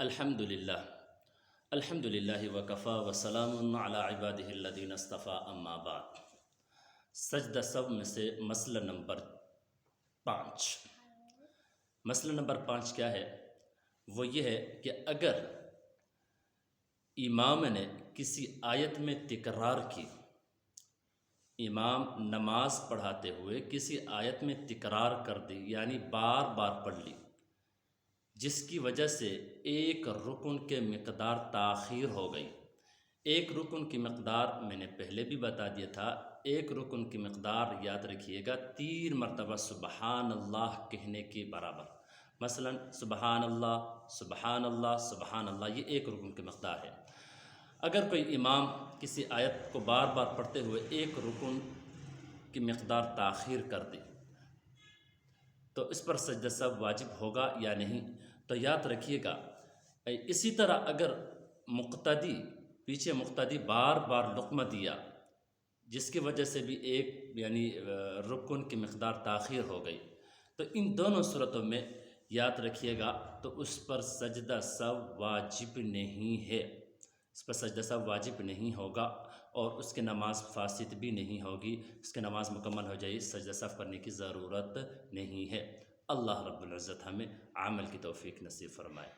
الحمدللہ الحمدللہ وکفا وسلام علی عبادہ الذین اصطفیٰ اما بعد۔ سجدہ سو میں سے مسئلہ نمبر 5۔ مسئلہ نمبر 5 کیا ہے؟ وہ یہ ہے کہ اگر امام نے کسی آیت میں تکرار کی، امام نماز پڑھاتے ہوئے کسی آیت میں تکرار کر دی، یعنی بار بار پڑھ لی، جس کی وجہ سے ایک رکن کے مقدار تاخیر ہو گئی۔ ایک رکن کی مقدار میں نے پہلے بھی بتا دیا تھا، ایک رکن کی مقدار یاد رکھیے گا 3 مرتبہ سبحان اللہ کہنے کے برابر۔ مثلا سبحان اللہ سبحان اللہ سبحان اللہ، یہ ایک رکن کی مقدار ہے۔ اگر کوئی امام کسی آیت کو بار بار پڑھتے ہوئے ایک رکن کی مقدار تاخیر کر دی تو اس پر سجدہ سہو واجب ہوگا یا نہیں؟ تو یاد رکھیے گا، اسی طرح اگر پیچھے مقتدی بار بار لقمہ دیا، جس کی وجہ سے بھی ایک رکن کی مقدار تاخیر ہو گئی، تو ان دونوں صورتوں میں یاد رکھیے گا تو اس پر سجدہ سہو واجب نہیں ہے، اس پر سجدہ سہو واجب نہیں ہوگا اور اس کی نماز فاسد بھی نہیں ہوگی، اس کی نماز مکمل ہو جائے، سجدہ سہو کرنے کی ضرورت نہیں ہے۔ اللہ رب العزت ہمیں عمل کی توفیق نصیب فرمائے۔